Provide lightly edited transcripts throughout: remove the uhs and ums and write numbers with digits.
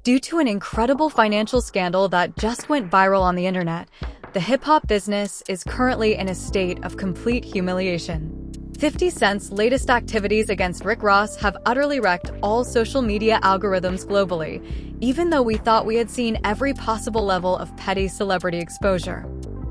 Due to an incredible financial scandal that just went viral on the internet, the hip-hop business is currently in a state of complete humiliation. 50 Cent's latest activities against Rick Ross have utterly wrecked all social media algorithms globally, even though we thought we had seen every possible level of petty celebrity exposure.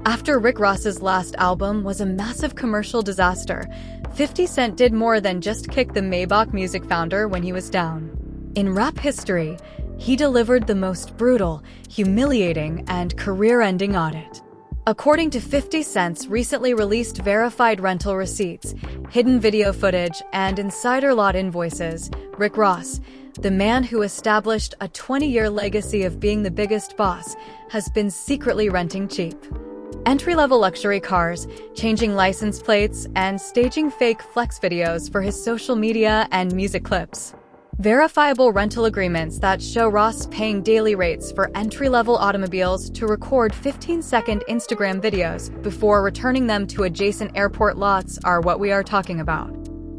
After Rick Ross's last album was a massive commercial disaster, 50 Cent did more than just kick the Maybach Music founder when he was down. In rap history, he delivered the most brutal, humiliating, and career-ending audit. According to 50 Cent's recently released verified rental receipts, hidden video footage, and insider lot invoices, Rick Ross, the man who established a 20-year legacy of being the biggest boss, has been secretly renting cheap entry-level luxury cars, changing license plates, and staging fake flex videos for his social media and music clips. Verifiable rental agreements that show Ross paying daily rates for entry-level automobiles to record 15-second Instagram videos before returning them to adjacent airport lots are what we are talking about.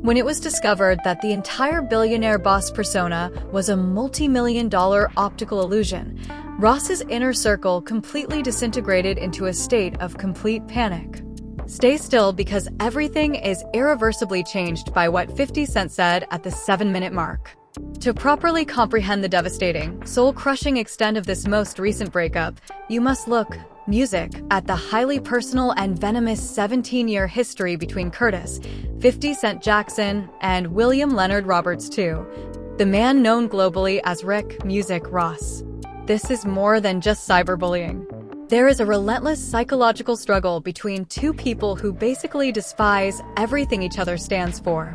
When it was discovered that the entire billionaire boss persona was a multi-million-dollar optical illusion, Ross's inner circle completely disintegrated into a state of complete panic. Stay still, because everything is irreversibly changed by what 50 Cent said at the 7-minute mark. To properly comprehend the devastating, soul-crushing extent of this most recent breakup, you must look, music, at the highly personal and venomous 17-year history between Curtis, 50 Cent Jackson, and William Leonard Roberts II, the man known globally as Rick Music Ross. This is more than just cyberbullying. There is a relentless psychological struggle between two people who basically despise everything each other stands for.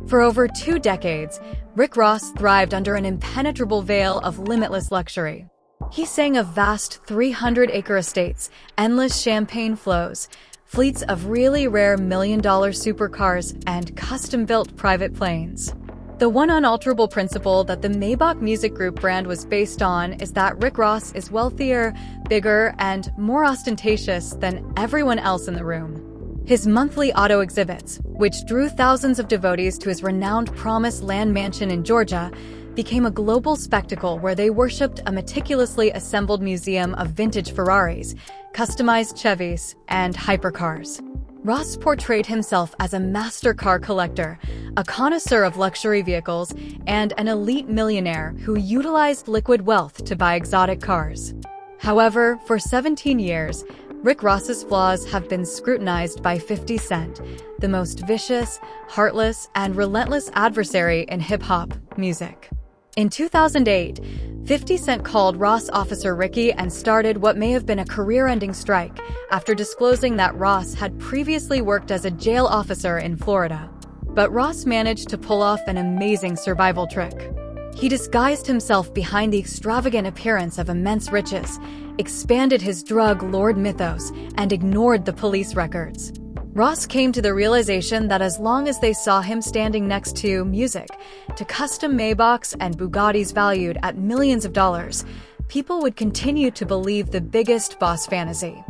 For over 2 decades, Rick Ross thrived under an impenetrable veil of limitless luxury. He sang of vast 300-acre estates, endless champagne flows, fleets of really rare million-dollar supercars, and custom-built private planes. The one unalterable principle that the Maybach Music Group brand was based on is that Rick Ross is wealthier, bigger, and more ostentatious than everyone else in the room. His monthly auto exhibits, which drew thousands of devotees to his renowned Promised Land mansion in Georgia, became a global spectacle where they worshipped a meticulously assembled museum of vintage Ferraris, customized Chevys, and hypercars. Ross portrayed himself as a master car collector, a connoisseur of luxury vehicles, and an elite millionaire who utilized liquid wealth to buy exotic cars. However, for 17 years, Rick Ross's flaws have been scrutinized by 50 Cent, the most vicious, heartless, and relentless adversary in hip-hop music. In 2008, 50 Cent called Ross Officer Ricky and started what may have been a career-ending strike after disclosing that Ross had previously worked as a jail officer in Florida. But Ross managed to pull off an amazing survival trick. He disguised himself behind the extravagant appearance of immense riches, expanded his drug lord mythos, and ignored the police records. Ross came to the realization that as long as they saw him standing next to music, to custom Maybachs and Bugattis valued at millions of dollars, people would continue to believe the biggest boss fantasy.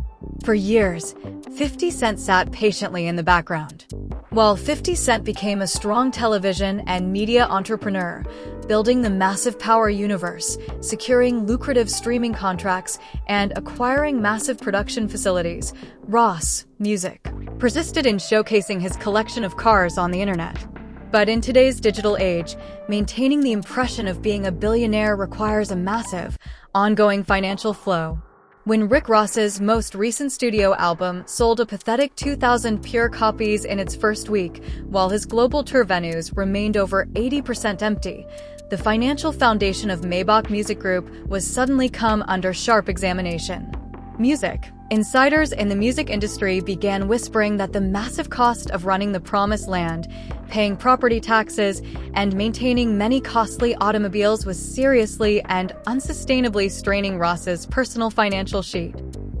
For years, 50 Cent sat patiently in the background. While 50 Cent became a strong television and media entrepreneur, building the massive power universe, securing lucrative streaming contracts, and acquiring massive production facilities, Ross Music persisted in showcasing his collection of cars on the internet. But in today's digital age, maintaining the impression of being a billionaire requires a massive, ongoing financial flow. When Rick Ross's most recent studio album sold a pathetic 2,000 pure copies in its first week, while his global tour venues remained over 80% empty, the financial foundation of Maybach Music Group was suddenly come under sharp examination. Music. Insiders in the music industry began whispering that the massive cost of running the Promised Land, paying property taxes, and maintaining many costly automobiles was seriously and unsustainably straining Ross's personal financial sheet.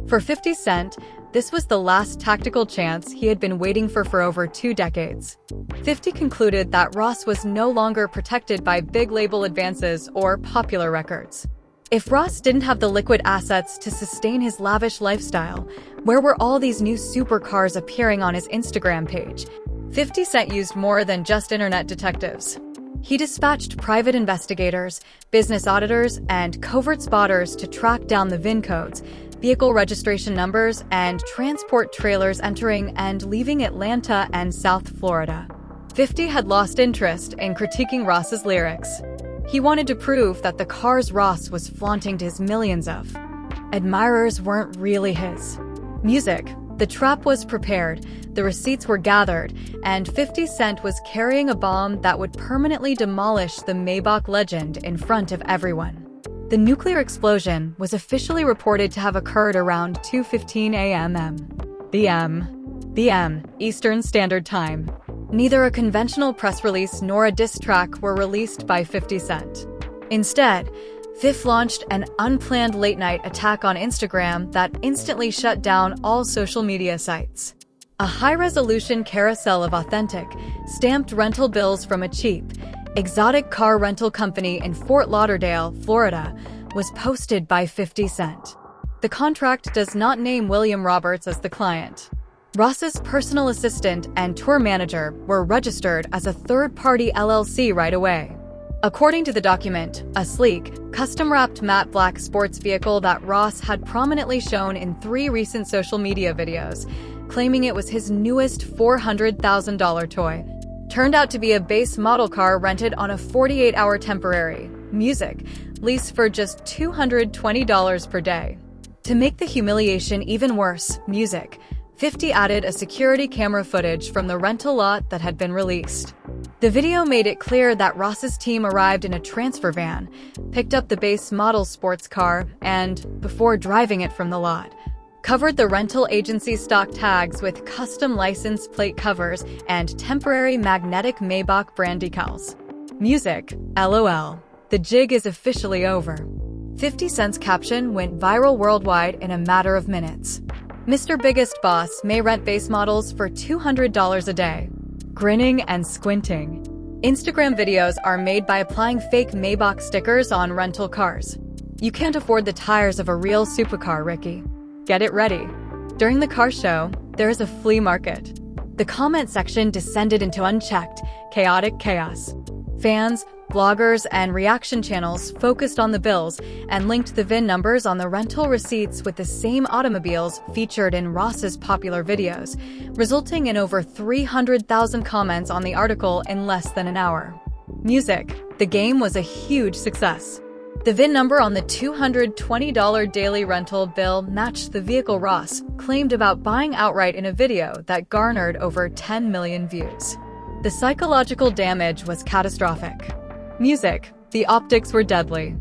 For 50 Cent, this was the last tactical chance he had been waiting for over 2 decades. 50 concluded that Ross was no longer protected by big label advances or popular records. If Ross didn't have the liquid assets to sustain his lavish lifestyle, where were all these new supercars appearing on his Instagram page? 50 Cent used more than just internet detectives. He dispatched private investigators, business auditors, and covert spotters to track down the VIN codes, vehicle registration numbers, and transport trailers entering and leaving Atlanta and South Florida. 50 had lost interest in critiquing Ross's lyrics. He wanted to prove that the cars Ross was flaunting to his millions of admirers weren't really his. Music. The trap was prepared, the receipts were gathered, and 50 Cent was carrying a bomb that would permanently demolish the Maybach legend in front of everyone. The nuclear explosion was officially reported to have occurred around 2:15 a.m. p.m. Eastern Standard Time. Neither a conventional press release nor a diss track were released by 50 Cent. Instead, 50 launched an unplanned late-night attack on Instagram that instantly shut down all social media sites. A high-resolution carousel of authentic, stamped rental bills from a cheap, exotic car rental company in Fort Lauderdale, Florida, was posted by 50 Cent. The contract does not name William Roberts as the client. Ross's personal assistant and tour manager were registered as a third-party LLC right away. According to the document, a sleek, custom-wrapped matte black sports vehicle that Ross had prominently shown in 3 recent social media videos, claiming it was his newest $400,000 toy, turned out to be a base model car rented on a 48-hour temporary music lease for just $220 per day. To make the humiliation even worse, Music 50 added a security camera footage from the rental lot that had been released. The video made it clear that Ross's team arrived in a transfer van, picked up the base model sports car, and, before driving it from the lot, covered the rental agency stock tags with custom license plate covers and temporary magnetic Maybach brand decals. Music, LOL. The jig is officially over. 50 Cent's caption went viral worldwide in a matter of minutes. Mr. Biggest Boss may rent base models for $200 a day. Grinning and squinting. Instagram videos are made by applying fake Maybach stickers on rental cars. You can't afford the tires of a real supercar, Ricky. Get it ready. During the car show, there is a flea market. The comment section descended into unchecked, chaotic chaos. Fans, bloggers, and reaction channels focused on the bills and linked the VIN numbers on the rental receipts with the same automobiles featured in Ross's popular videos, resulting in over 300,000 comments on the article in less than an hour. Music. The game was a huge success. The VIN number on the $220 daily rental bill matched the vehicle Ross claimed about buying outright in a video that garnered over 10 million views. The psychological damage was catastrophic. Music. The optics were deadly.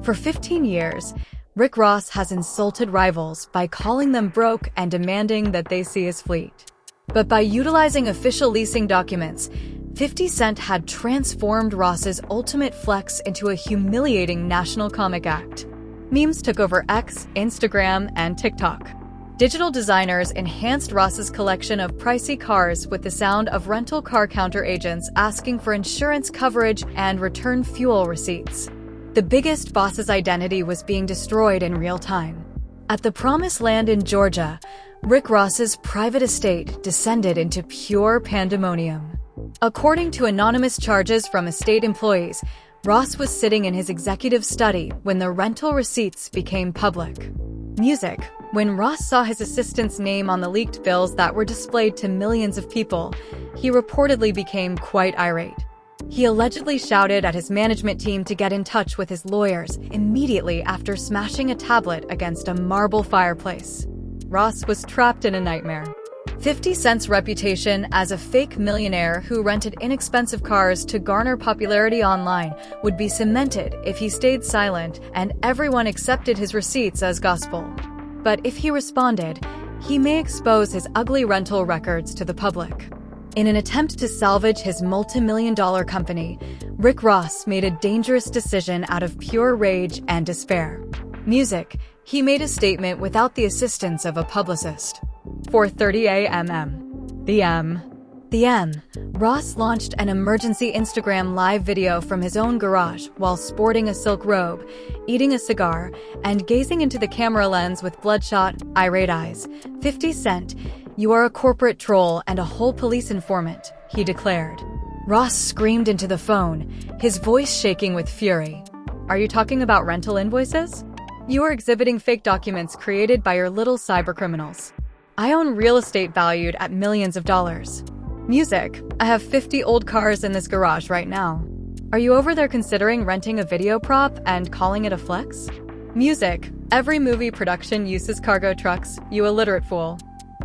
For 15 years, Rick Ross has insulted rivals by calling them broke and demanding that they see his fleet. But by utilizing official leasing documents, 50 Cent had transformed Ross's ultimate flex into a humiliating national comic act. Memes took over X, Instagram, and TikTok. Digital designers enhanced Ross's collection of pricey cars with the sound of rental car counter agents asking for insurance coverage and return fuel receipts. The Biggest Boss's identity was being destroyed in real time. At the Promised Land in Georgia, Rick Ross's private estate descended into pure pandemonium. According to anonymous charges from estate employees, Ross was sitting in his executive study when the rental receipts became public. Music. When Ross saw his assistant's name on the leaked bills that were displayed to millions of people, he reportedly became quite irate. He allegedly shouted at his management team to get in touch with his lawyers immediately after smashing a tablet against a marble fireplace. Ross was trapped in a nightmare. 50 Cent's reputation as a fake millionaire who rented inexpensive cars to garner popularity online would be cemented if he stayed silent and everyone accepted his receipts as gospel. But if he responded, he may expose his ugly rental records to the public. In an attempt to salvage his multi-million-dollar company, Rick Ross made a dangerous decision out of pure rage and despair. Music. He made a statement without the assistance of a publicist. 4:30 p.m. Ross launched an emergency Instagram live video from his own garage while sporting a silk robe, eating a cigar, and gazing into the camera lens with bloodshot, irate eyes. 50 Cent, you are a corporate troll and a whole police informant, he declared. Ross screamed into the phone, his voice shaking with fury. "Are you talking about rental invoices? You are exhibiting fake documents created by your little cybercriminals. I own real estate valued at millions of dollars. Music, I have 50 old cars in this garage right now. Are you over there considering renting a video prop and calling it a flex? Music, every movie production uses cargo trucks, you illiterate fool."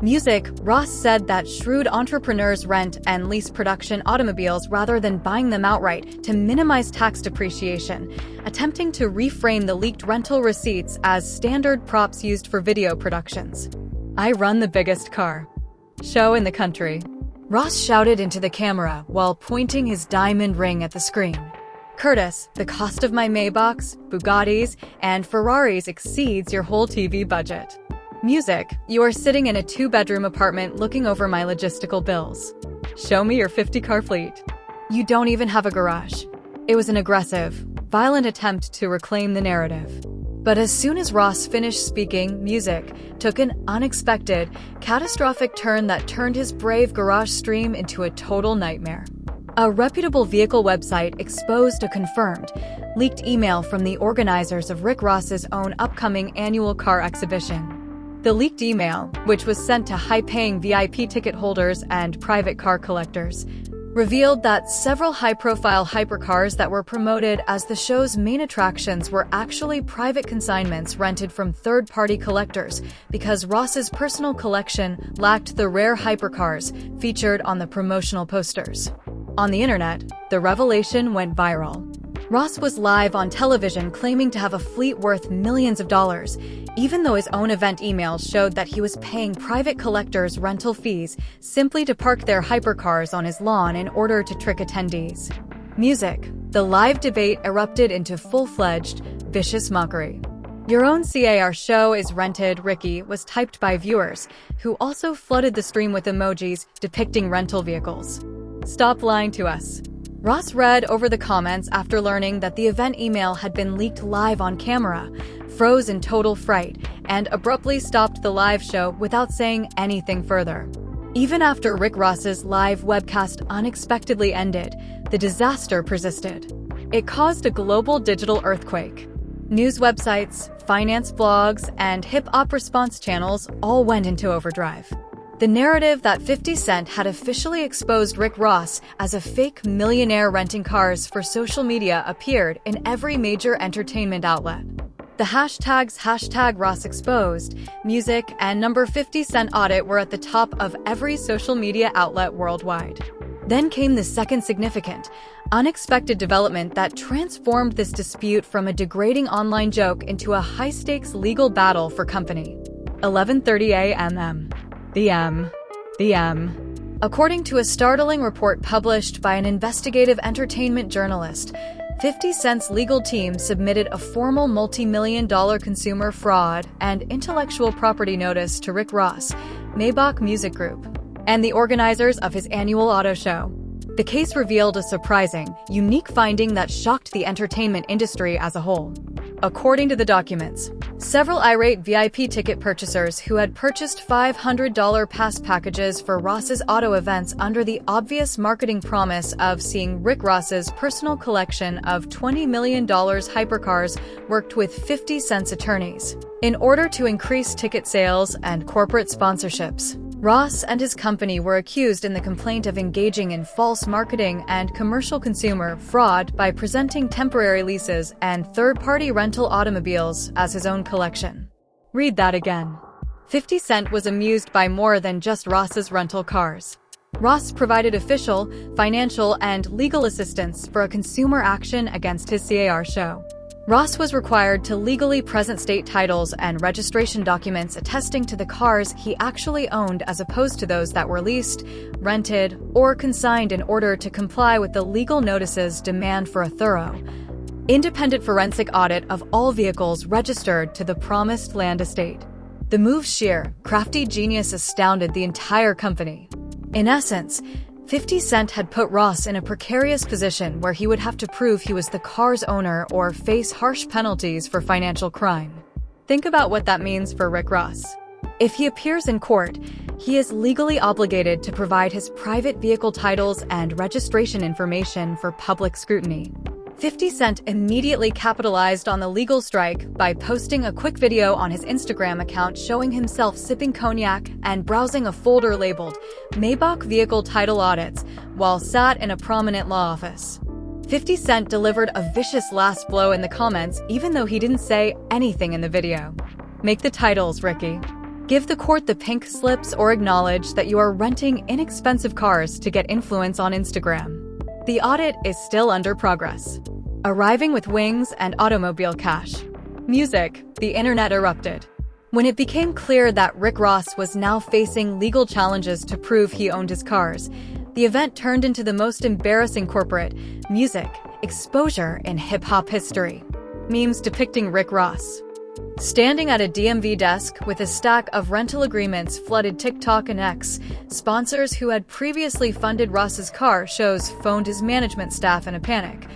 Music, Ross said that shrewd entrepreneurs rent and lease production automobiles rather than buying them outright to minimize tax depreciation, attempting to reframe the leaked rental receipts as standard props used for video productions. "I run the biggest car show in the country," Ross shouted into the camera while pointing his diamond ring at the screen. "Curtis, the cost of my Maybachs, Bugattis, and Ferraris exceeds your whole TV budget. Music, you are sitting in a 2-bedroom apartment looking over my logistical bills. Show me your 50-car fleet. You don't even have a garage." It was an aggressive, violent attempt to reclaim the narrative. But as soon as Ross finished speaking, Music took an unexpected, catastrophic turn that turned his brave garage stream into a total nightmare. A reputable vehicle website exposed a confirmed, leaked email from the organizers of Rick Ross's own upcoming annual car exhibition. The leaked email, which was sent to high-paying VIP ticket holders and private car collectors, revealed that several high-profile hypercars that were promoted as the show's main attractions were actually private consignments rented from third-party collectors because Ross's personal collection lacked the rare hypercars featured on the promotional posters. On the internet, the revelation went viral. Ross was live on television claiming to have a fleet worth millions of dollars, even though his own event emails showed that he was paying private collectors rental fees simply to park their hypercars on his lawn in order to trick attendees. Music, the live debate erupted into full-fledged, vicious mockery. "Your own CAR show is rented, Ricky," was typed by viewers, who also flooded the stream with emojis depicting rental vehicles. "Stop lying to us." Ross read over the comments after learning that the event email had been leaked live on camera, froze in total fright, and abruptly stopped the live show without saying anything further. Even after Rick Ross's live webcast unexpectedly ended, the disaster persisted. It caused a global digital earthquake. News websites, finance blogs, and hip-hop response channels all went into overdrive. The narrative that 50 Cent had officially exposed Rick Ross as a fake millionaire renting cars for social media appeared in every major entertainment outlet. The hashtags #RossExposed, Music, and number 50 Cent audit were at the top of every social media outlet worldwide. Then came the second significant, unexpected development that transformed this dispute from a degrading online joke into a high-stakes legal battle for company. 11:30 a.m. The M. According to a startling report published by an investigative entertainment journalist, 50 Cent's legal team submitted a formal multi-million-dollar consumer fraud and intellectual property notice to Rick Ross, Maybach Music Group, and the organizers of his annual auto show. The case revealed a surprising, unique finding that shocked the entertainment industry as a whole. According to the documents, several irate VIP ticket purchasers who had purchased $500 pass packages for Ross's auto events under the obvious marketing promise of seeing Rick Ross's personal collection of $20 million hypercars worked with 50 Cent's attorneys in order to increase ticket sales and corporate sponsorships. Ross and his company were accused in the complaint of engaging in false marketing and commercial consumer fraud by presenting temporary leases and third-party rental automobiles as his own collection. Read that again. 50 Cent was amused by more than just Ross's rental cars. Ross provided official, financial, and legal assistance for a consumer action against his CAR show. Ross was required to legally present state titles and registration documents attesting to the cars he actually owned as opposed to those that were leased, rented, or consigned in order to comply with the legal notice's demand for a thorough, independent forensic audit of all vehicles registered to the promised land estate. The move's sheer, crafty genius astounded the entire company. In essence, 50 Cent had put Ross in a precarious position where he would have to prove he was the car's owner or face harsh penalties for financial crime. Think about what that means for Rick Ross. If he appears in court, He is legally obligated to provide his private vehicle titles and registration information for public scrutiny. 50 Cent immediately capitalized on the legal strike by posting a quick video on his Instagram account showing himself sipping cognac and browsing a folder labeled Maybach Vehicle Title Audits while sat in a prominent law office. 50 Cent delivered a vicious last blow in the comments even though he didn't say anything in the video. Make the titles, Ricky. Give the court the pink slips or acknowledge that you are renting inexpensive cars to get influence on Instagram. The audit is still under progress. Arriving with wings and automobile cash. Music, the internet erupted. When it became clear that Rick Ross was now facing legal challenges to prove he owned his cars, the event turned into the most embarrassing corporate music exposure in hip-hop history. Memes depicting Rick Ross standing at a DMV desk with a stack of rental agreements flooded TikTok and X. Sponsors who had previously funded Ross's car shows phoned his management staff in a panic,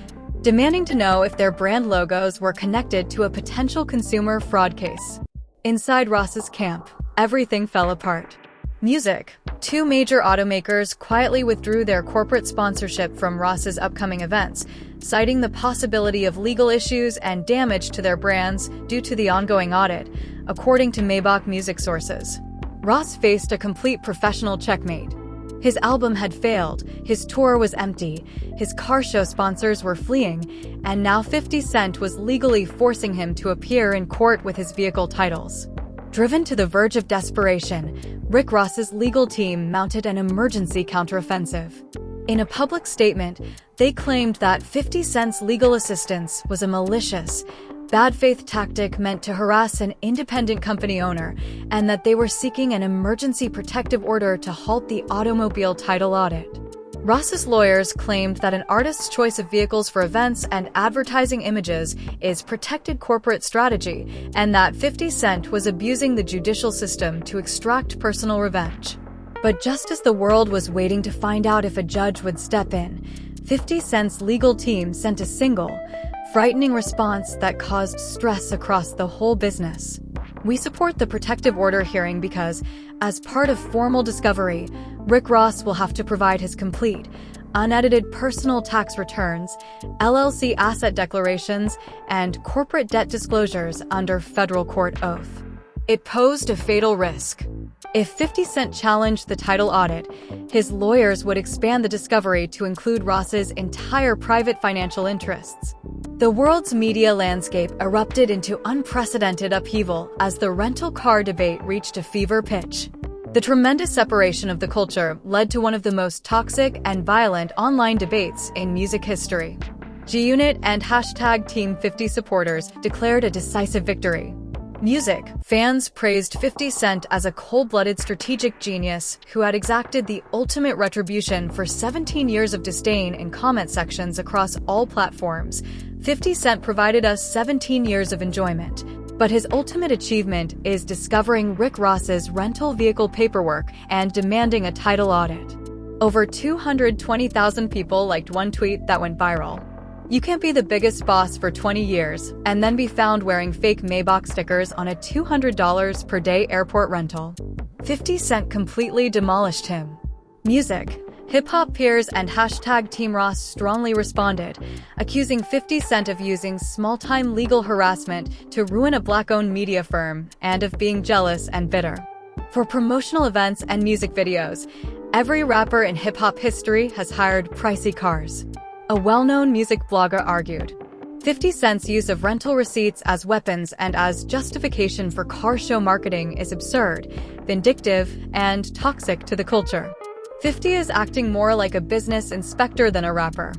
demanding to know if their brand logos were connected to a potential consumer fraud case. Inside Ross's camp, everything fell apart. Music. Two major automakers quietly withdrew their corporate sponsorship from Ross's upcoming events, citing the possibility of legal issues and damage to their brands due to the ongoing audit, according to Maybach music sources. Ross faced a complete professional checkmate. His album had failed, his tour was empty, his car show sponsors were fleeing, and now 50 Cent was legally forcing him to appear in court with his vehicle titles. Driven to the verge of desperation, Rick Ross's legal team mounted an emergency counteroffensive. In a public statement, they claimed that 50 Cent's legal assistance was a malicious, bad faith tactic meant to harass an independent company owner, and that they were seeking an emergency protective order to halt the automobile title audit. Ross's lawyers claimed that an artist's choice of vehicles for events and advertising images is protected corporate strategy, and that 50 Cent was abusing the judicial system to extract personal revenge. But just as the world was waiting to find out if a judge would step in, 50 Cent's legal team sent a single, frightening response that caused stress across the whole business. We support the protective order hearing because, as part of formal discovery, Rick Ross will have to provide his complete, unedited personal tax returns, LLC asset declarations, and corporate debt disclosures under federal court oath. It posed a fatal risk. If 50 Cent challenged the title audit, his lawyers would expand the discovery to include Ross's entire private financial interests. The world's media landscape erupted into unprecedented upheaval as the rental car debate reached a fever pitch. The tremendous separation of the culture led to one of the most toxic and violent online debates in music history. G-Unit and hashtag Team 50 supporters declared a decisive victory. Music. Fans praised 50 Cent as a cold-blooded strategic genius who had exacted the ultimate retribution for 17 years of disdain in comment sections across all platforms. 50 Cent provided us 17 years of enjoyment, but his ultimate achievement is discovering Rick Ross's rental vehicle paperwork and demanding a title audit. Over 220,000 people liked one tweet that went viral. You can't be the biggest boss for 20 years and then be found wearing fake Maybach stickers on a $200 per day airport rental. 50 Cent completely demolished him. Music. Hip-hop peers and hashtag Team Ross strongly responded, accusing 50 Cent of using small-time legal harassment to ruin a black-owned media firm and of being jealous and bitter. For promotional events and music videos, every rapper in hip-hop history has hired pricey cars. A well-known music blogger argued, 50 Cent's use of rental receipts as weapons and as justification for car show marketing is absurd, vindictive, and toxic to the culture. 50 is acting more like a business inspector than a rapper.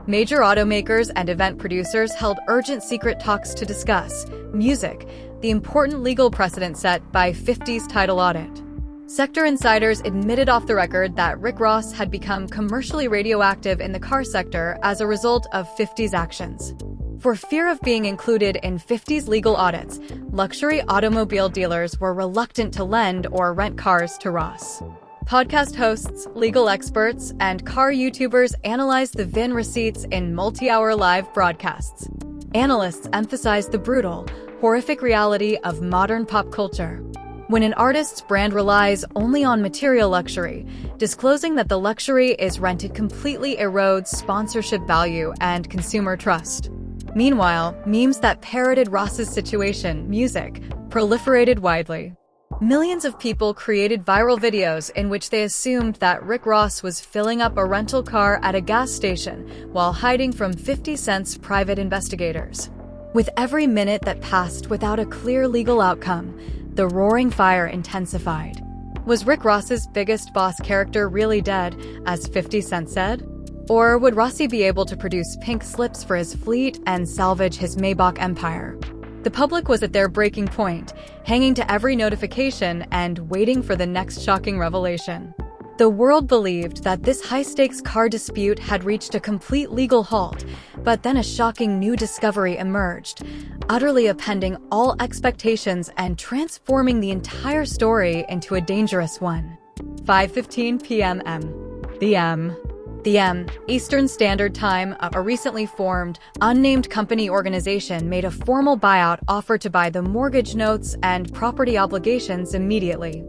Major automakers and event producers held urgent secret talks to discuss music, the important legal precedent set by 50's title audit. Sector insiders admitted off the record that Rick Ross had become commercially radioactive in the car sector as a result of 50's actions. For fear of being included in 50's legal audits, luxury automobile dealers were reluctant to lend or rent cars to Ross. Podcast hosts, legal experts, and car YouTubers analyzed the VIN receipts in multi-hour live broadcasts. Analysts emphasized the brutal, horrific reality of modern pop culture. When an artist's brand relies only on material luxury, disclosing that the luxury is rented completely erodes sponsorship value and consumer trust. Meanwhile, memes that parroted Ross's situation, music, proliferated widely. Millions of people created viral videos in which they assumed that Rick Ross was filling up a rental car at a gas station while hiding from 50 Cent's private investigators. With every minute that passed without a clear legal outcome, the roaring fire intensified. Was Rick Ross's biggest boss character really dead, as 50 Cent said? Or would Rossi be able to produce pink slips for his fleet and salvage his Maybach empire? The public was at their breaking point, hanging to every notification and waiting for the next shocking revelation. The world believed that this high-stakes car dispute had reached a complete legal halt, but then a shocking new discovery emerged, utterly upending all expectations and transforming the entire story into a dangerous one. 5:15 p.m. The Eastern Standard Time, a recently formed, unnamed company organization made a formal buyout offer to buy the mortgage notes and property obligations immediately.